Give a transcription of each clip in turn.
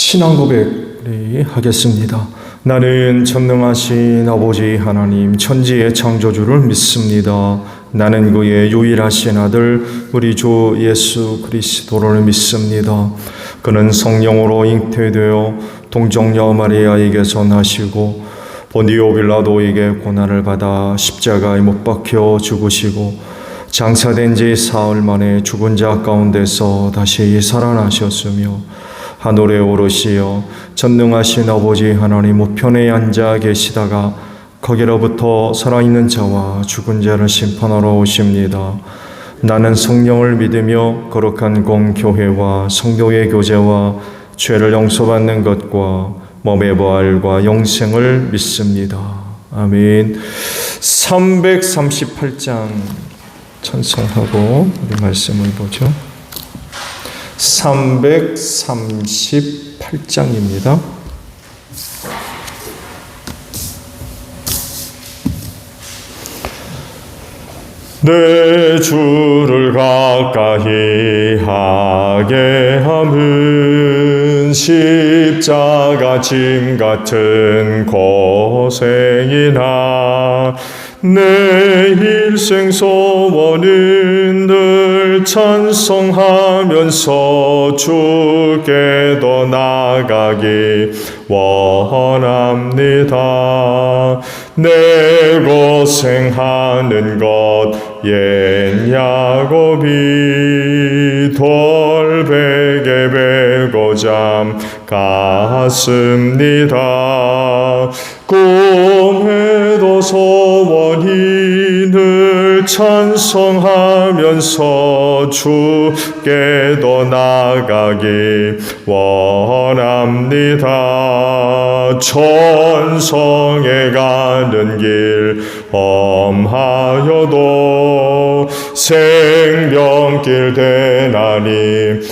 신앙 고백을 하겠습니다. 나는 전능하신 아버지 하나님 천지의 창조주를 믿습니다. 나는 그의 유일하신 아들 우리 주 예수 그리스도를 믿습니다. 그는 성령으로 잉태되어 동정녀 마리아에게서 나시고 본디오 빌라도에게 고난을 받아 십자가에 못 박혀 죽으시고 장사된 지 사흘 만에 죽은 자 가운데서 다시 살아나셨으며 하늘에 오르시어 전능하신 아버지 하나님 우편에 앉아 계시다가 거기로부터 살아있는 자와 죽은 자를 심판하러 오십니다. 나는 성령을 믿으며 거룩한 공교회와 성도의 교제와 죄를 용서받는 것과 몸의 부활과 영생을 믿습니다. 아멘. 338장 찬송하고 우리 말씀을 보죠. 338장입니다. 내 주를 가까이 하게 함은 십자가 짐 같은 고생이나 내 일생 소원은 늘 찬송하면서 주께 더 나아가기 원합니다. 내 고생하는 것 옛 야곱이 돌베개 베고 잠 갔습니다. 꿈에도 소원이 늘 찬송하면서 주께 더 나아가기 원합니다. 천성에 가는 길 험하여도 생명길 대나님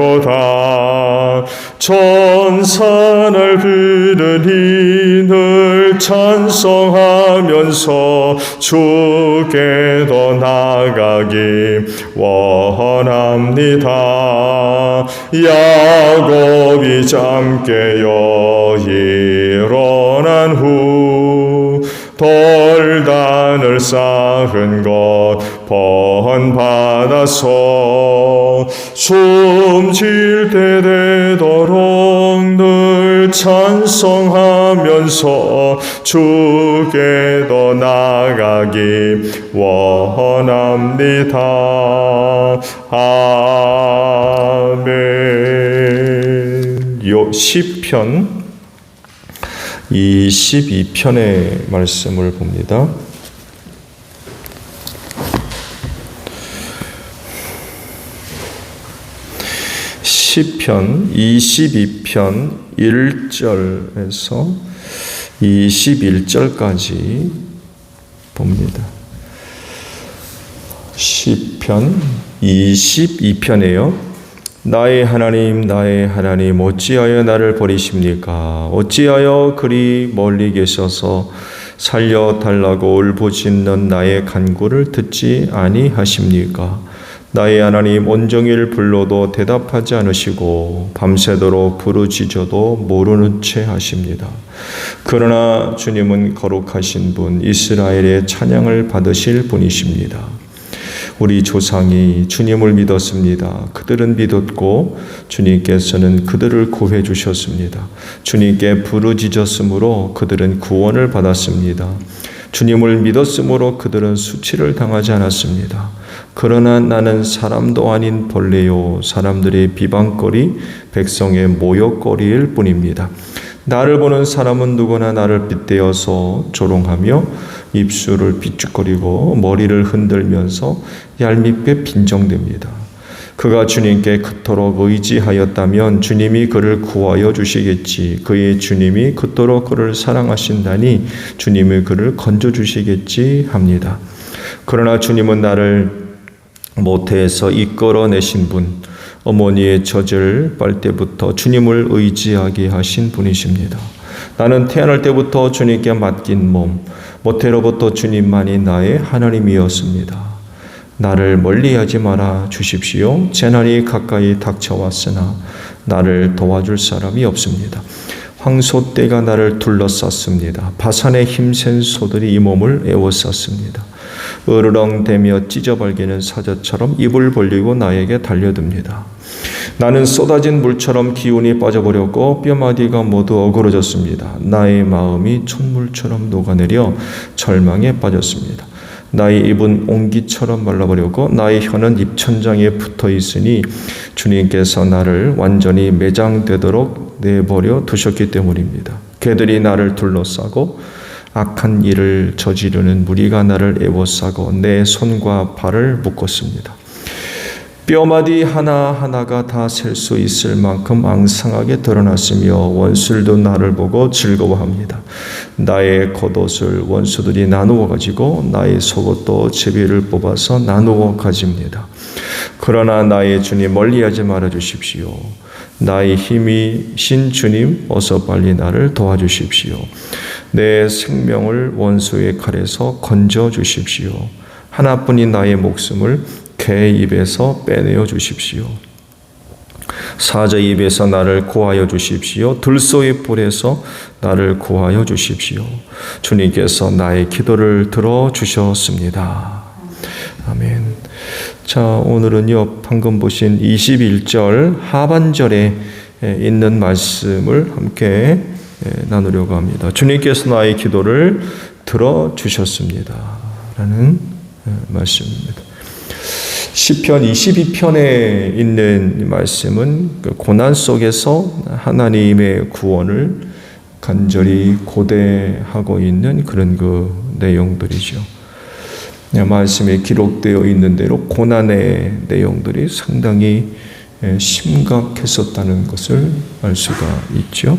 은혜로다. 천사날 부르니 늘 찬송하면서 주께 더 나아가기 원합니다. 야곱이 잠 깨어 일어난 후 돌단을 쌓은 것 번받아서 숨질 때 되도록 늘 찬송하면서 주께 더 나아가기 원합니다. 아멘. 시편 22편의 말씀을 봅니다. 시편 22편 1절에서 21절까지 봅니다. 시편 22편이에요. 나의 하나님 어찌하여 나를 버리십니까? 어찌하여 그리 멀리 계셔서 살려달라고 울부짖는 나의 간구를 듣지 아니하십니까? 나의 하나님 온종일 불러도 대답하지 않으시고 밤새도록 부르짖어도 모르는 채 하십니다. 그러나 주님은 거룩하신 분, 이스라엘의 찬양을 받으실 분이십니다. 우리 조상이 주님을 믿었습니다. 그들은 믿었고 주님께서는 그들을 구해 주셨습니다. 주님께 부르짖었으므로 그들은 구원을 받았습니다. 주님을 믿었으므로 그들은 수치를 당하지 않았습니다. 그러나 나는 사람도 아닌 벌레요 사람들의 비방거리 백성의 모욕거리일 뿐입니다. 나를 보는 사람은 누구나 나를 빗대어서 조롱하며 입술을 비축거리고 머리를 흔들면서 얄밉게 빈정댑니다. 그가 주님께 그토록 의지하였다면 주님이 그를 구하여 주시겠지. 그의 주님이 그토록 그를 사랑하신다니 주님이 그를 건져주시겠지 합니다. 그러나 주님은 나를 모태에서 이끌어내신 분, 어머니의 젖을 빨 때부터 주님을 의지하게 하신 분이십니다. 나는 태어날 때부터 주님께 맡긴 몸, 모태로부터 주님만이 나의 하나님이었습니다. 나를 멀리하지 말아 주십시오. 재난이 가까이 닥쳐왔으나 나를 도와줄 사람이 없습니다. 황소떼가 나를 둘러쌌습니다. 바산의 힘센 소들이 이 몸을 에워쌌습니다. 으르렁대며 찢어발기는 사자처럼 입을 벌리고 나에게 달려듭니다. 나는 쏟아진 물처럼 기운이 빠져버렸고 뼈마디가 모두 어그러졌습니다. 나의 마음이 촛물처럼 녹아내려 절망에 빠졌습니다. 나의 입은 옹기처럼 말라버렸고 나의 혀는 입천장에 붙어 있으니 주님께서 나를 완전히 매장되도록 내버려 두셨기 때문입니다. 개들이 나를 둘러싸고 악한 일을 저지르는 무리가 나를 에워싸고 내 손과 발을 묶었습니다. 뼈마디 하나하나가 다 셀 수 있을 만큼 앙상하게 드러났으며 원수들도 나를 보고 즐거워합니다. 나의 겉옷을 원수들이 나누어 가지고 나의 속옷도 제비를 뽑아서 나누어 가집니다. 그러나 나의 주님 멀리하지 말아 주십시오. 나의 힘이신 주님 어서 빨리 나를 도와주십시오. 내 생명을 원수의 칼에서 건져 주십시오. 하나뿐인 나의 목숨을 개 입에서 빼내어 주십시오. 사자 입에서 나를 구하여 주십시오. 들소의 뿔에서 나를 구하여 주십시오. 주님께서 나의 기도를 들어주셨습니다. 아멘. 자, 오늘은요, 방금 보신 21절 하반절에 있는 말씀을 함께 나누려고 합니다. 주님께서 나의 기도를 들어주셨습니다. 라는 말씀입니다. 시편 22편에 있는 말씀은 고난 속에서 하나님의 구원을 간절히 고대하고 있는 그런 그 내용들이죠. 말씀에 기록되어 있는 대로 고난의 내용들이 상당히 심각했었다는 것을 알 수가 있죠.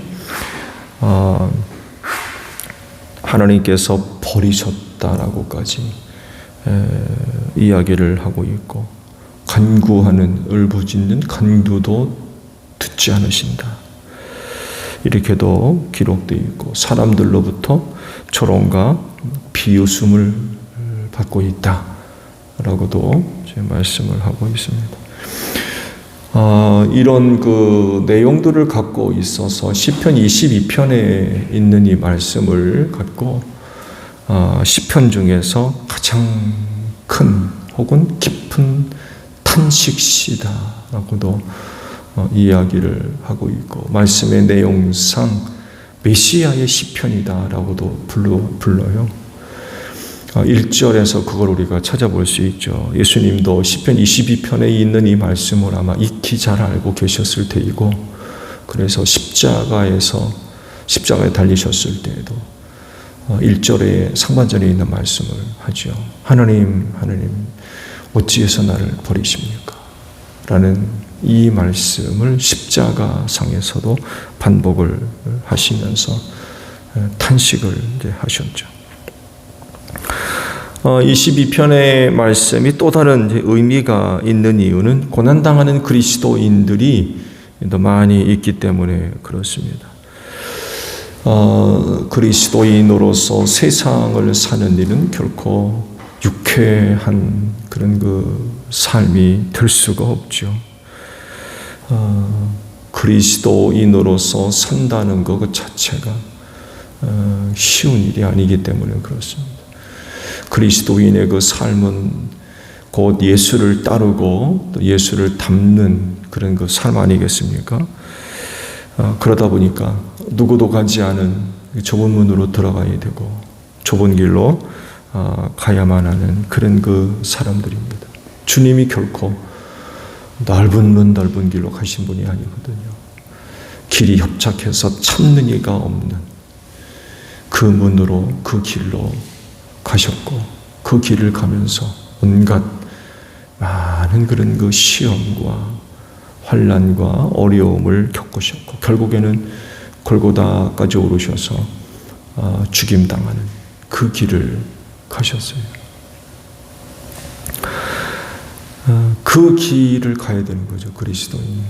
하나님께서 버리셨다라고까지 이야기를 하고 있고 간구하는 울부짖는 간구도 듣지 않으신다. 이렇게도 기록되어 있고 사람들로부터 조롱과 비웃음을 받고 있다라고도 말씀을 하고 있습니다. 이런 그 내용들을 갖고 있어서 시편 22편에 있는 이 말씀을 갖고 시편 중에서 가장 큰 혹은 깊은 탄식시다라고도 이야기를 하고 있고 말씀의 내용상 메시아의 시편이다라고도 불러요. 1절에서 그걸 우리가 찾아볼 수 있죠. 예수님도 시편 22편에 있는 이 말씀을 아마 익히 잘 알고 계셨을 테이고 그래서 십자가에 달리셨을 때에도 1절에 상반절에 있는 말씀을 하죠. 하나님 어찌해서 나를 버리십니까? 라는 이 말씀을 십자가상에서도 반복을 하시면서 탄식을 하셨죠. 22편의 말씀이 또 다른 의미가 있는 이유는 고난당하는 그리스도인들이 더 많이 있기 때문에 그렇습니다. 그리스도인으로서 세상을 사는 일은 결코 유쾌한 그런 그 삶이 될 수가 없죠. 그리스도인으로서 산다는 것 그 자체가 쉬운 일이 아니기 때문에 그렇습니다. 그리스도인의 그 삶은 곧 예수를 따르고 또 예수를 닮는 그런 그 삶 아니겠습니까? 그러다 보니까 누구도 가지 않은 좁은 문으로 들어가야 되고 좁은 길로 가야만 하는 그런 그 사람들입니다. 주님이 결코 넓은 길로 가신 분이 아니거든요. 길이 협착해서 찾는 이가 없는 그 문으로 그 길로 가셨고 그 길을 가면서 온갖 많은 그런 그 시험과 환난과 어려움을 겪으셨고 결국에는 골고다까지 오르셔서 죽임당하는 그 길을 가셨어요. 그 길을 가야 되는 거죠, 그리스도인이.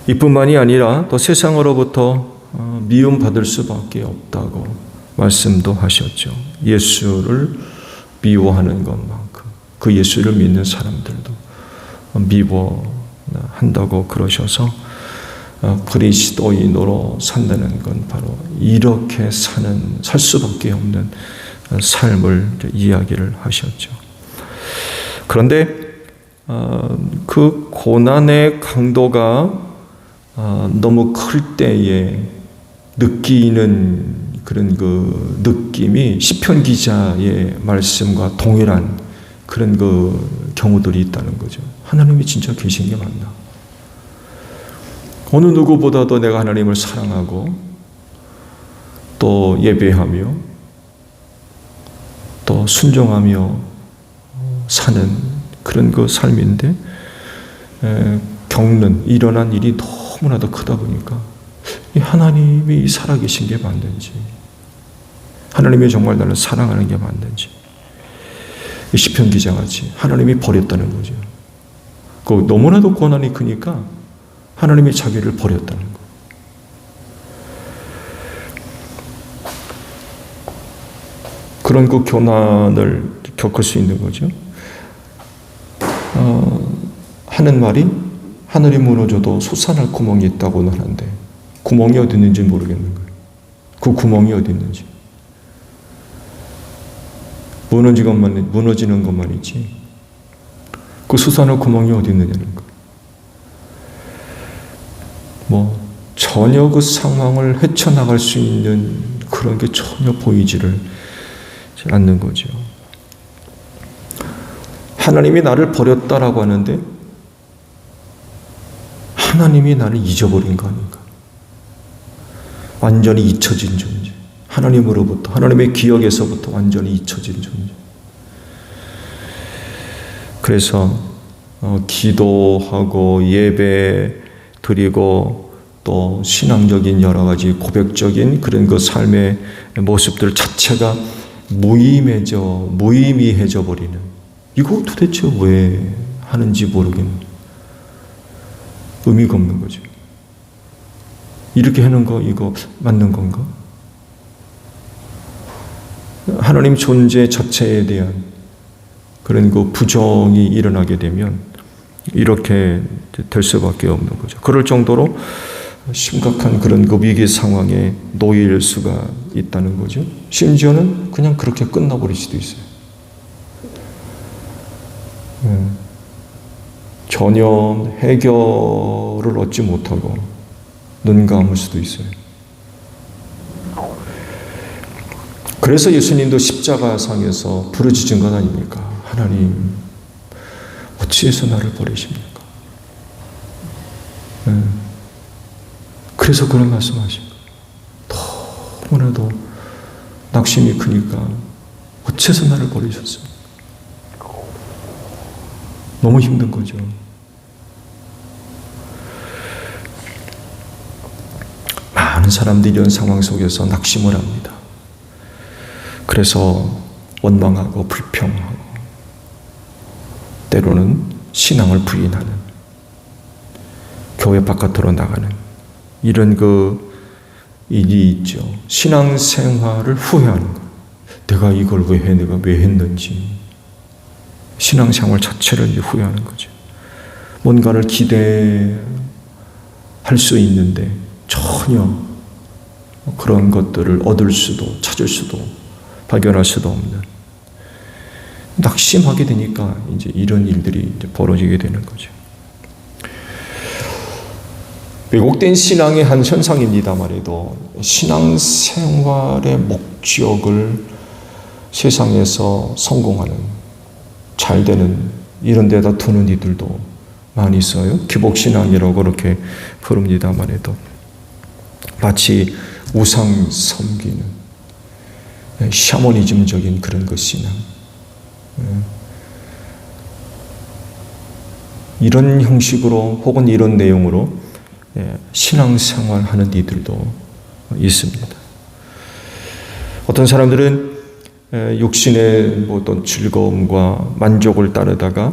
이뿐만이 아니라 또 세상으로부터 미움받을 수밖에 없다고 말씀도 하셨죠. 예수를 미워하는 것만큼 그 예수를 믿는 사람들도 미워한다고 그러셔서 그리스도인으로 산다는 건 바로 이렇게 살 수밖에 없는 삶을 이야기를 하셨죠. 그런데 그 고난의 강도가 너무 클 때에 느끼는 그런 그 느낌이 시편 기자의 말씀과 동일한 그런 그 경우들이 있다는 거죠. 하나님이 진짜 계신 게 맞나? 어느 누구보다도 내가 하나님을 사랑하고 또 예배하며 또 순종하며 사는 그런 그 삶인데 겪는 일어난 일이 너무나도 크다 보니까 이 하나님이 살아계신 게 맞는지, 하나님이 정말 나를 사랑하는 게 맞는지, 시편 기자같이 하나님이 버렸다는 거죠. 그 너무나도 고난이 크니까 하나님이 자기를 버렸다는 거. 그런 그 고난을 겪을 수 있는 거죠. 하는 말이 하늘이 무너져도 솟아날 구멍이 있다고는 하는데 구멍이 어디 있는지 모르겠는 거예요. 그 구멍이 어디 있는지. 무너지는 것만 있지 그 솟아날 구멍이 어디 있느냐는 거예요. 전혀 그 상황을 헤쳐나갈 수 있는 그런 게 전혀 보이지를 않는 거죠. 하나님이 나를 버렸다라고 하는데 하나님이 나를 잊어버린 거 아닌가? 완전히 잊혀진 존재. 하나님으로부터, 하나님의 기억에서부터 완전히 잊혀진 존재. 그래서 기도하고 예배 드리고 또 신앙적인 여러 가지 고백적인 그런 그 삶의 모습들 자체가 무의미해져 버리는, 이거 도대체 왜 하는지 모르겠는, 의미가 없는 거죠. 이렇게 하는 거 이거 맞는 건가? 하나님 존재 자체에 대한 그런 그 부정이 일어나게 되면 이렇게 될 수밖에 없는 거죠. 그럴 정도로 심각한 그런 그 위기 상황에 놓일 수가 있다는 거죠. 심지어는 그냥 그렇게 끝나버릴 수도 있어요. 전혀 해결을 얻지 못하고 눈 감을 수도 있어요. 그래서 예수님도 십자가상에서 부르짖은 것 아닙니까? 하나님, 어찌해서 나를 버리십니까? 그래서 그런 말씀하신 거예요. 너무나도 낙심이 크니까 어째서 나를 버리셨어요? 너무 힘든 거죠. 많은 사람들이 이런 상황 속에서 낙심을 합니다. 그래서 원망하고 불평하고 때로는 신앙을 부인하는, 교회 바깥으로 나가는 이런 그 일이 있죠. 신앙생활을 후회하는 거예요. 내가 이걸 내가 왜 했는지. 신앙생활 자체를 후회하는 거죠. 뭔가를 기대할 수 있는데 전혀 그런 것들을 얻을 수도 찾을 수도 발견할 수도 없는, 낙심하게 되니까 이제 이런 일들이 이제 벌어지게 되는 거죠. 왜곡된 신앙의 한 현상입니다만 해도 신앙생활의 목적을 세상에서 성공하는, 잘 되는 이런 데다 두는 이들도 많이 있어요. 기복신앙이라고 그렇게 부릅니다만 해도 마치 우상 섬기는 샤머니즘적인 그런 것 신앙, 이런 형식으로 혹은 이런 내용으로 신앙생활 하는 이들도 있습니다. 어떤 사람들은 육신의 어떤 즐거움과 만족을 따르다가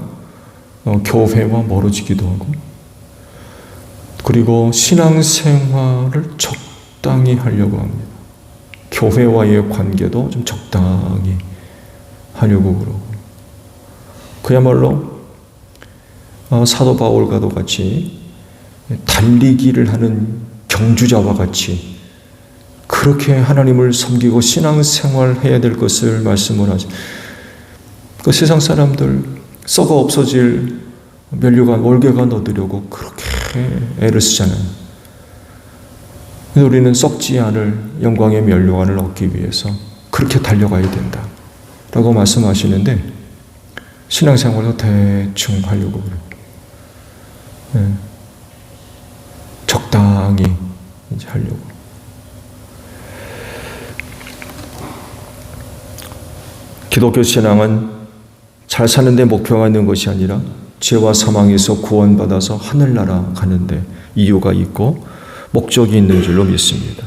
교회와 멀어지기도 하고, 그리고 신앙생활을 적당히 하려고 합니다. 교회와의 관계도 좀 적당히 하려고 그러고, 그야말로 사도 바울과도 같이 달리기를 하는 경주자와 같이 그렇게 하나님을 섬기고 신앙생활해야 될 것을 말씀을 하죠. 그 세상 사람들 썩어 없어질 면류관, 월계관 얻으려고 그렇게 애를 쓰잖아요. 우리는 썩지 않을 영광의 면류관을 얻기 위해서 그렇게 달려가야 된다 라고 말씀하시는데 신앙생활도 대충 하려고 그래요. 네. 적당히 이제 하려고. 기독교 신앙은 잘 사는 데 목표가 있는 것이 아니라 죄와 사망에서 구원받아서 하늘나라 가는데 이유가 있고 목적이 있는 줄로 믿습니다.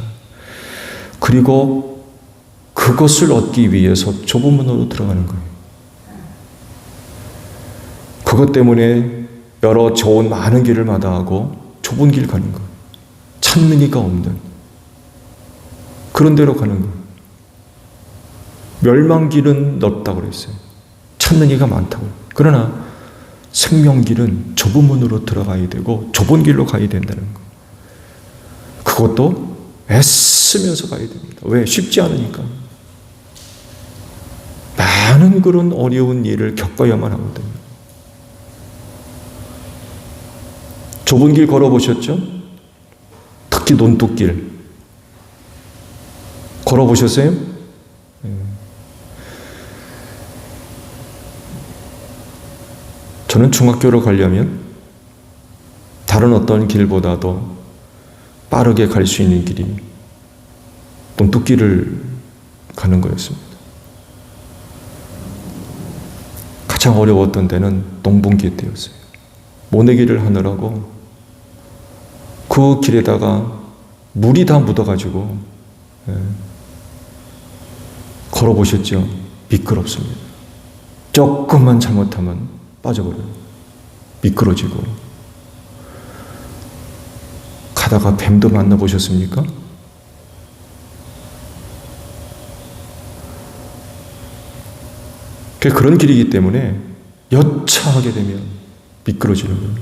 그리고 그것을 얻기 위해서 좁은 문으로 들어가는 거예요. 그것 때문에 여러 좋은 많은 길을 마다하고 좁은 길 가는 거예요. 찾는 이가 없는 그런 데로 가는 거예요. 멸망길은 넓다고 그랬어요. 찾는 이가 많다고. 그러나 생명길은 좁은 문으로 들어가야 되고 좁은 길로 가야 된다는 거. 그것도 애쓰면서 가야 됩니다. 왜? 쉽지 않으니까. 많은 그런 어려운 일을 겪어야만 하거든요. 좁은 길 걸어보셨죠? 특히 논뚝길. 걸어보셨어요? 저는 중학교로 가려면 다른 어떤 길보다도 빠르게 갈 수 있는 길이 논뚝길을 가는 거였습니다. 가장 어려웠던 데는 농분기 때였어요. 모내기를 하느라고 그 길에다가 물이 다 묻어가지고 걸어보셨죠? 미끄럽습니다. 조금만 잘못하면 빠져버려요. 미끄러지고. 가다가 뱀도 만나보셨습니까? 그런 길이기 때문에 여차하게 되면 미끄러지는 거예요.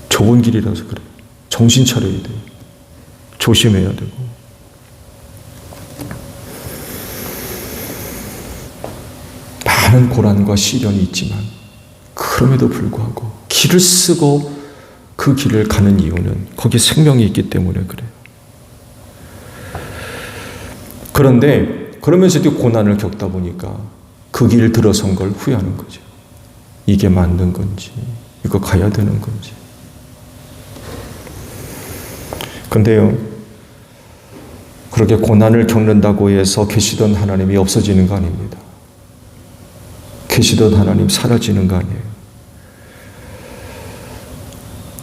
좁은 길이라서 그래요. 정신 차려야 돼요. 조심해야 되고. 많은 고난과 시련이 있지만 그럼에도 불구하고 길을 쓰고 그 길을 가는 이유는 거기에 생명이 있기 때문에 그래요. 그런데 그러면서도 고난을 겪다 보니까 그 길 들어선 걸 후회하는 거죠. 이게 맞는 건지 이거 가야 되는 건지. 근데요, 그렇게 고난을 겪는다고 해서 계시던 하나님이 없어지는 거 아닙니다. 계시던 하나님 사라지는 거 아니에요.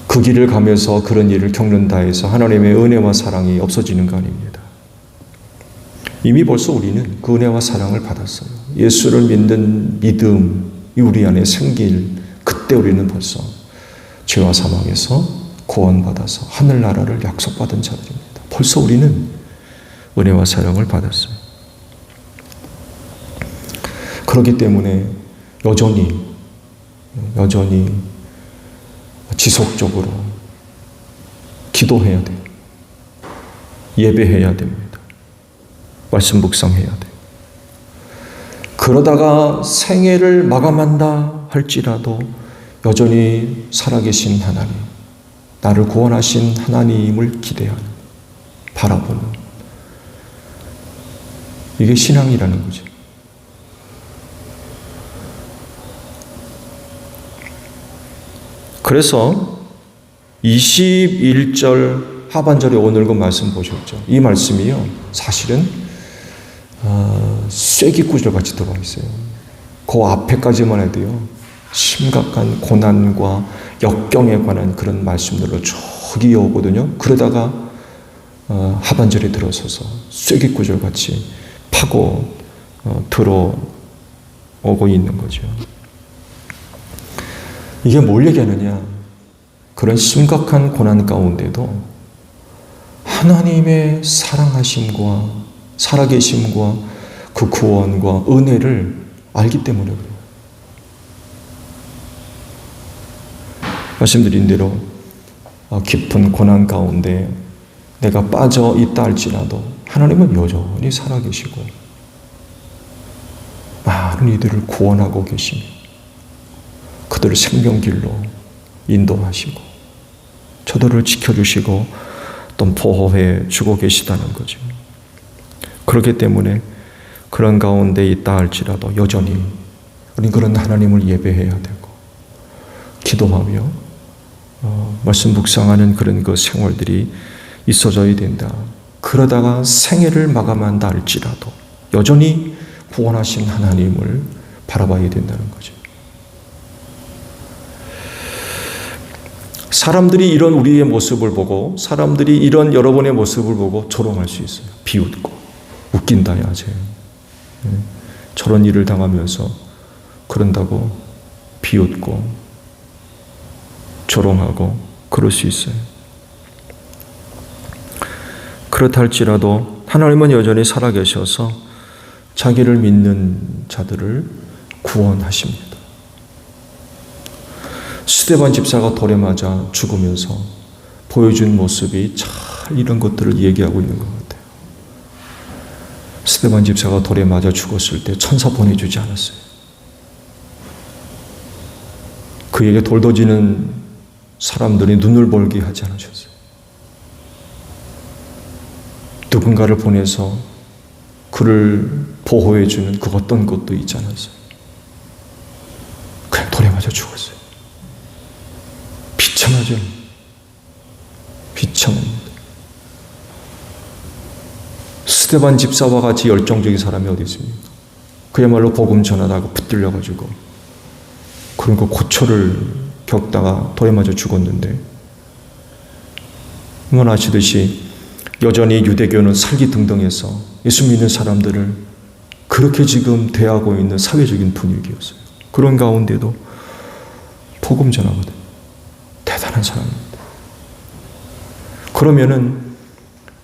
그 길을 가면서 그런 일을 겪는다 해서 하나님의 은혜와 사랑이 없어지는 거 아닙니다. 이미 벌써 우리는 그 은혜와 사랑을 받았어요. 예수를 믿는 믿음이 우리 안에 생길 그때 우리는 벌써 죄와 사망에서 구원받아서 하늘나라를 약속받은 자들입니다. 벌써 우리는 은혜와 사랑을 받았어요. 그렇기 때문에 여전히 지속적으로 기도해야 돼요. 예배해야 됩니다. 말씀 묵상해야 돼요. 그러다가 생애를 마감한다 할지라도 여전히 살아계신 하나님, 나를 구원하신 하나님을 기대하는, 바라보는, 이게 신앙이라는 거죠. 그래서 21절 하반절에 오늘 그 말씀 보셨죠? 이 말씀이요, 사실은 쐐기구절 같이 들어가 있어요. 그 앞에까지만 해도요, 심각한 고난과 역경에 관한 그런 말씀들로 쭉 이어오거든요. 그러다가 하반절에 들어서서 쐐기구절 같이 파고 들어오고 있는 거죠. 이게 뭘 얘기하느냐? 그런 심각한 고난 가운데도 하나님의 사랑하심과 살아계심과 그 구원과 은혜를 알기 때문에 그래요. 말씀드린 대로 깊은 고난 가운데 내가 빠져 있다 할지라도 하나님은 여전히 살아계시고 많은 이들을 구원하고 계시며 그들을 생명길로 인도하시고 저들을 지켜주시고 또 보호해 주고 계시다는 거죠. 그렇기 때문에 그런 가운데 있다 할지라도 여전히 우리는 그런 하나님을 예배해야 되고 기도하며 말씀 묵상하는 그런 그 생활들이 있어져야 된다. 그러다가 생애를 마감한다 할지라도 여전히 구원하신 하나님을 바라봐야 된다는 거죠. 사람들이 이런 우리의 모습을 보고 사람들이 이런 여러분의 모습을 보고 조롱할 수 있어요. 비웃고 웃긴다 야 쟤. 저런 일을 당하면서 그런다고 비웃고 조롱하고 그럴 수 있어요. 그렇다 할지라도 하나님은 여전히 살아계셔서 자기를 믿는 자들을 구원하십니다. 스데반 집사가 돌에 맞아 죽으면서 보여준 모습이 잘 이런 것들을 얘기하고 있는 것 같아요. 스데반 집사가 돌에 맞아 죽었을 때 천사 보내주지 않았어요. 그에게 돌 던지는 사람들이 눈을 벌게 하지 않으셨어요. 누군가를 보내서 그를 보호해주는 그 어떤 것도 있지 않았어요. 그냥 돌에 맞아 죽었어요. 비참하죠. 비참합니다. 스데반 집사와 같이 열정적인 사람이 어디 있습니까? 그야말로 복음 전하다가 붙들려가지고 그런 거 고초를 겪다가 돌에 맞아 죽었는데 여러분 아시듯이 여전히 유대교는 살기등등해서 예수 믿는 사람들을 그렇게 지금 대하고 있는 사회적인 분위기였어요. 그런 가운데도 복음 전하거든. 대단한 사람입니다. 그러면은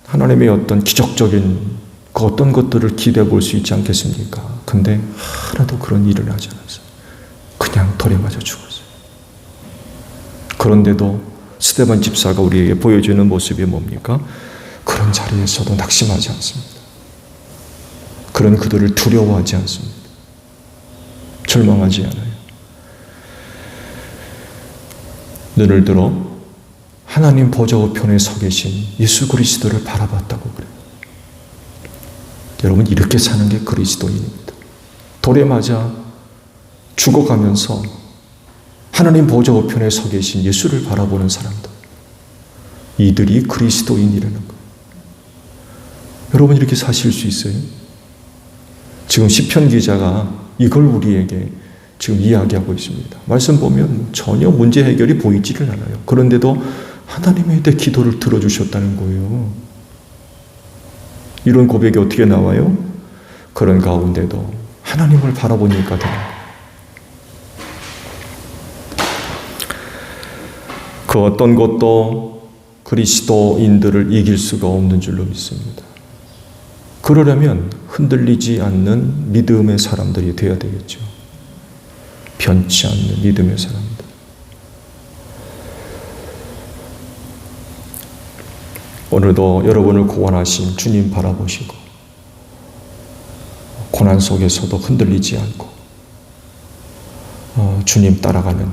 하나님의 어떤 기적적인 그 어떤 것들을 기대해 볼 수 있지 않겠습니까? 근데 하나도 그런 일을 하지 않았어요. 그냥 돌에 맞아 죽었어요. 그런데도 스데반 집사가 우리에게 보여주는 모습이 뭡니까? 그런 자리에서도 낙심하지 않습니다. 그런 그들을 두려워하지 않습니다. 절망하지 않아요. 눈을 들어 하나님 보좌 우편에 서 계신 예수 그리스도를 바라봤다고 그래요. 여러분 이렇게 사는 게 그리스도인입니다. 돌에 맞아 죽어가면서 하나님 보좌 우편에 서 계신 예수를 바라보는 사람들, 이들이 그리스도인이라는 거예요. 여러분 이렇게 사실 수 있어요? 지금 시편 기자가 이걸 우리에게 지금 이야기하고 있습니다. 말씀 보면 전혀 문제 해결이 보이지를 않아요. 그런데도 하나님의 내 기도를 들어주셨다는 거예요. 이런 고백이 어떻게 나와요? 그런 가운데도 하나님을 바라보니까 되는 거예요. 그 어떤 것도 그리스도인들을 이길 수가 없는 줄로 믿습니다. 그러려면 흔들리지 않는 믿음의 사람들이 되어야 되겠죠. 변치 않는 믿음의 사람들. 오늘도 여러분을 구원하신 주님 바라보시고 고난 속에서도 흔들리지 않고 주님 따라가는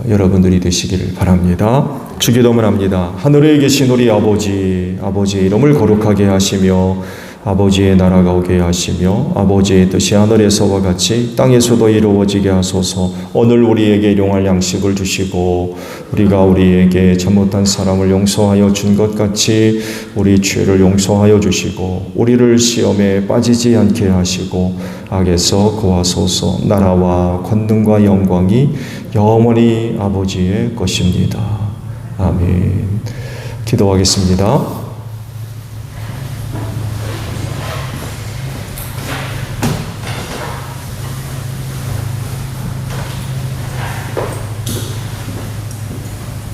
여러분들이 되시기를 바랍니다. 주기도문 합니다. 하늘에 계신 우리 아버지, 아버지의 이름을 거룩하게 하시며 아버지의 나라가 오게 하시며 아버지의 뜻이 하늘에서와 같이 땅에서도 이루어지게 하소서. 오늘 우리에게 용할 양식을 주시고 우리가 우리에게 잘못한 사람을 용서하여 준 것 같이 우리 죄를 용서하여 주시고 우리를 시험에 빠지지 않게 하시고 악에서 구하소서. 나라와 권능과 영광이 영원히 아버지의 것입니다. 아멘. 기도하겠습니다.